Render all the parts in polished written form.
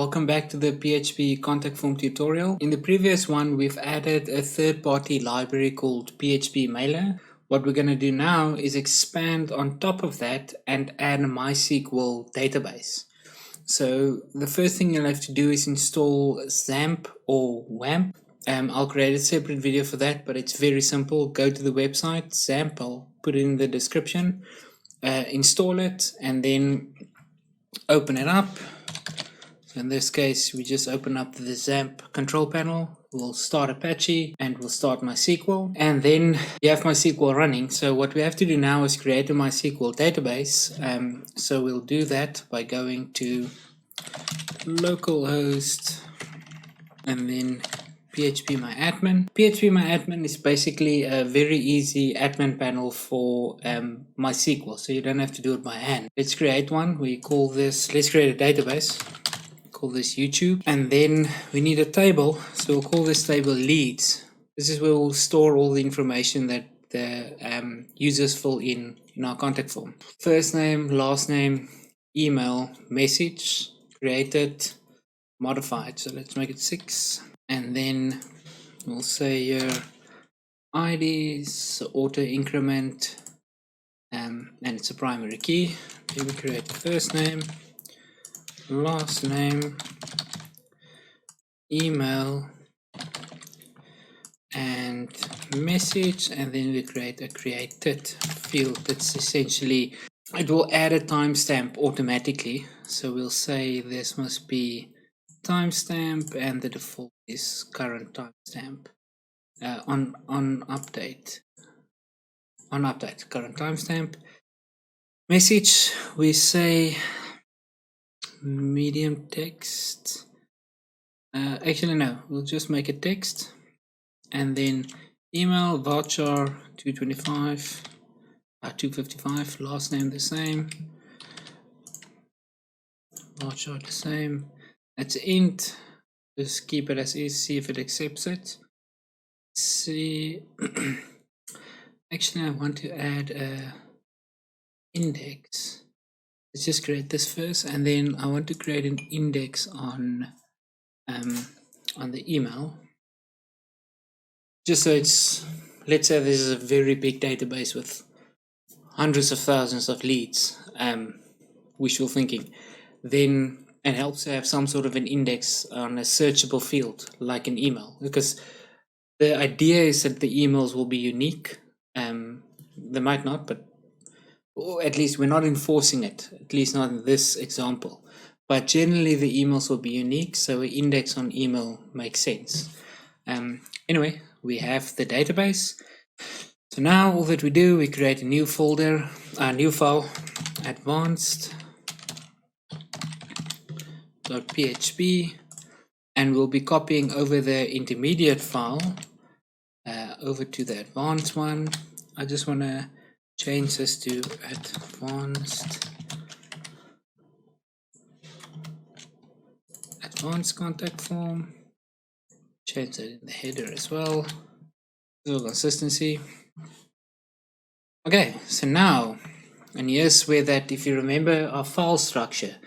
Welcome back to the PHP contact form tutorial. In the previous one, we've added a third-party library called phpMailer. What we're going to do now is expand on top of that and add a MySQL database. So the first thing you'll have to do is install XAMPP or WAMP. I'll create a separate video for that, but it's very simple. Go to the website, XAMPP, I'll put it in the description, install it, and then open it up. In this case, we just open up the XAMPP control panel. We'll start Apache and we'll start MySQL, and then you have MySQL running. So what we have to do now is create a MySQL database. So we'll do that by going to localhost and then phpMyAdmin. phpMyAdmin is basically a very easy admin panel for MySQL, so you don't have to do it by hand. Let's create one. Let's create a database. Call this YouTube, and then we need a table, so we'll call this table leads. This is where we'll store all the information that the users fill in our contact form. First name, last name, email, message, created, modified. So let's make it 6, and then we'll say your IDs, auto increment, and it's a primary key. Then we create the first name, last name, email, and message, and then we create a created field. That's essentially, it will add a timestamp automatically. So we'll say this must be timestamp, and the default is current timestamp. On update, current timestamp. Message, we say medium text. Actually no, we'll just make it text, and then email voucher 255, last name the same, voucher the same. That's int. Just keep it as is, see if it accepts it. See, actually I want to add a index. Let's just create this first, and then I want to create an index on the email. Just so it's, let's say this is a very big database with hundreds of thousands of leads, wishful thinking, then it helps to have some sort of an index on a searchable field like an email, because the idea is that the emails will be unique. They might not, but or at least we're not enforcing it, at least not in this example. But generally the emails will be unique, so an index on email makes sense. Anyway, we have the database. So now all that we do, we create a new folder, a new file, advanced.php, and we'll be copying over the intermediate file over to the advanced one. I just want to change this to advanced contact form. Change that in the header as well. Little consistency. Okay, so now, and here's where that, if you remember our file structure,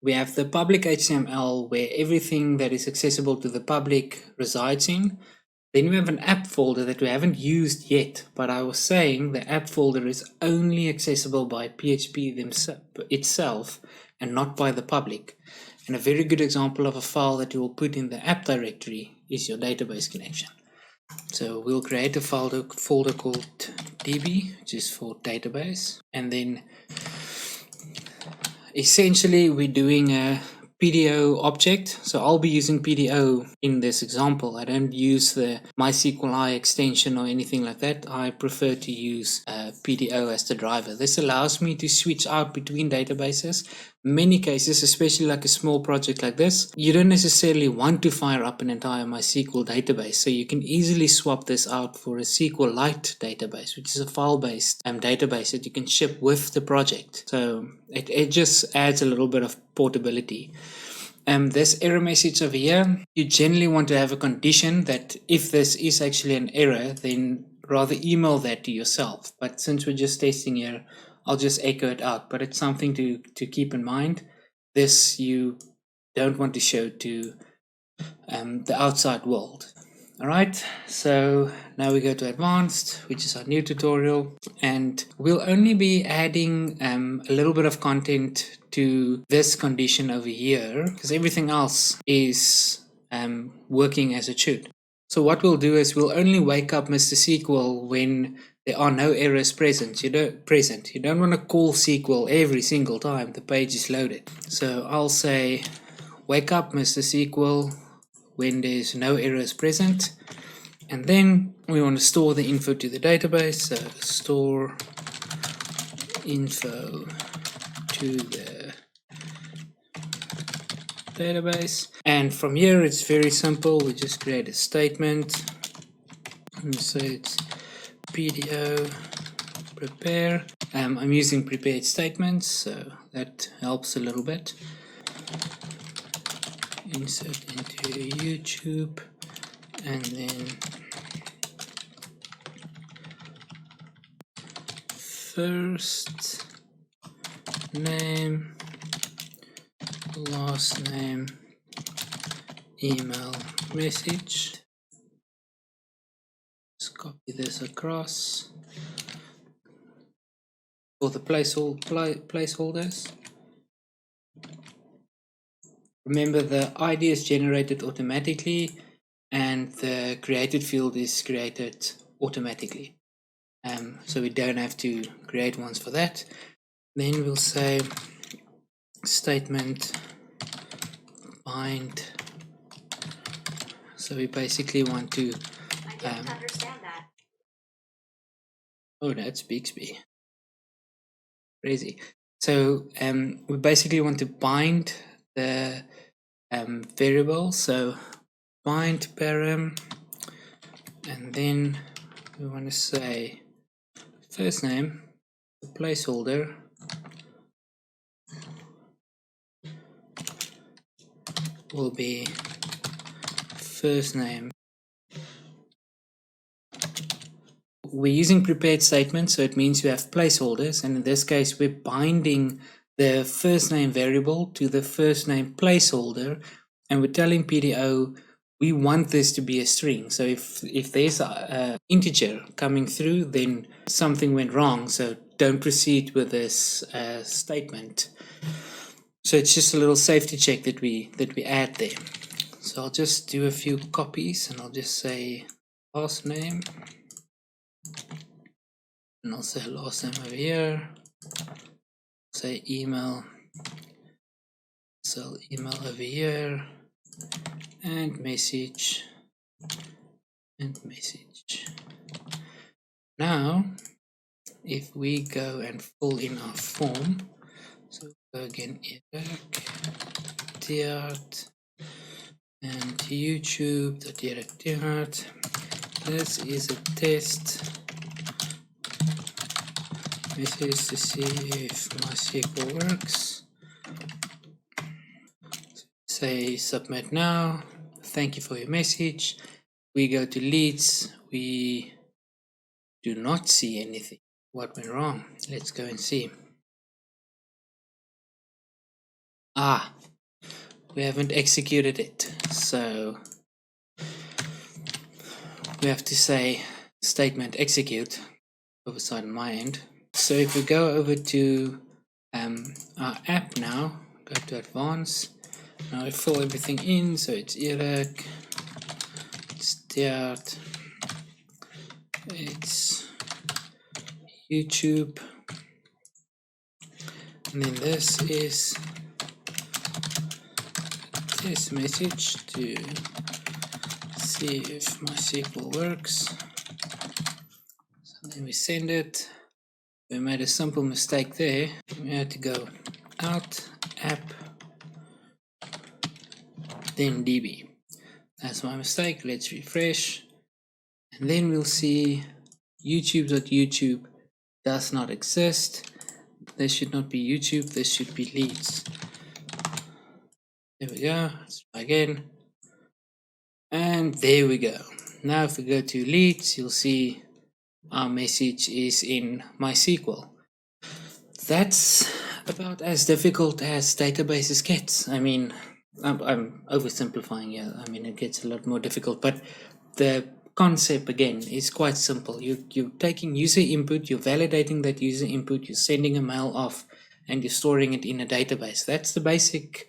we have the public HTML where everything that is accessible to the public resides in. Then we have an app folder that we haven't used yet, but I was saying the app folder is only accessible by PHP itself and not by the public. And a very good example of a file that you will put in the app directory is your database connection. So we'll create a folder called db, which is for database, and then essentially we're doing a PDO object. So I'll be using PDO in this example. I don't use the MySQL extension or anything like that. I prefer to use PDO as the driver. This allows me to switch out between databases. Many cases, especially like a small project like this, you don't necessarily want to fire up an entire MySQL database. So you can easily swap this out for a SQLite database, which is a file-based database that you can ship with the project. So it just adds a little bit of portability. This error message over here, you generally want to have a condition that if this is actually an error, then rather email that to yourself. But since we're just testing here, I'll just echo it out, but it's something to keep in mind. This, you don't want to show to the outside world. Alright, so now we go to advanced, which is our new tutorial, and we'll only be adding a little bit of content to this condition over here, because everything else is working as it should. So what we'll do is we'll only wake up Mr. SQL when there are no errors present. You don't want to call SQL every single time the page is loaded. So I'll say wake up Mr. SQL when there's no errors present, and then we want to store the info to the database. So store info to the database, and from here it's very simple. We just create a statement and say it's PDO prepare. I'm using prepared statements, so that helps a little bit. Insert into YouTube, and then first name, last name, email, message. Let's copy this across for the placeholders. Remember, the ID is generated automatically and the created field is created automatically. So we don't have to create ones for that. Then we'll say statement bind. So we basically want to I didn't understand that. Oh, that's Bixby. Crazy. So we basically want to bind the variable. So bind param, and then we want to say first name, the placeholder, will be first name. We're using prepared statements, so it means you have placeholders, and in this case we're binding the first name variable to the first name placeholder, and we're telling PDO we want this to be a string. So if there's an integer coming through, then something went wrong, so don't proceed with this statement. So it's just a little safety check that we add there. So I'll just do a few copies, and I'll just say last name, and I'll say last name over here, say email, so email over here, and message, and message. Now if we go and fill in our form, so go again, direct and youtube.direct. This is a test. This is to see if MySQL works. Say submit now. Thank you for your message. We go to leads. We do not see anything. What went wrong? Let's go and see. We haven't executed it. So we have to say statement execute overside on my end. So if we go over to our app now, go to advanced. Now I fill everything in, so it's Iraq, start, it's YouTube, and then this is this message to see if MySQL works. So then we send it. We made a simple mistake there. We had to go out, app, then DB. That's my mistake. Let's refresh. And then we'll see YouTube does not exist. This should not be YouTube. This should be leads. There we go. Let's try again. And there we go. Now if we go to leads, you'll see our message is in MySQL. That's about as difficult as databases get. I mean, I'm oversimplifying here. I mean, it gets a lot more difficult, but the concept again is quite simple. You're taking user input, you're validating that user input, you're sending a mail off, and you're storing it in a database. That's the basic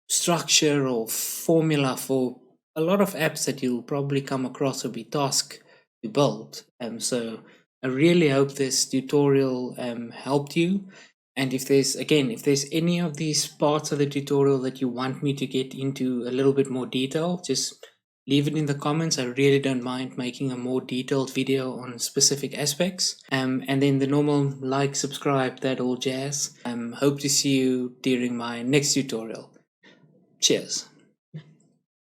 structure or formula for a lot of apps that you'll probably come across or be tasked to build. So I really hope this tutorial helped you. And if there's any of these parts of the tutorial that you want me to get into a little bit more detail, just leave it in the comments. I really don't mind making a more detailed video on specific aspects. And then the normal like, subscribe, that all jazz. Hope to see you during my next tutorial. Cheers.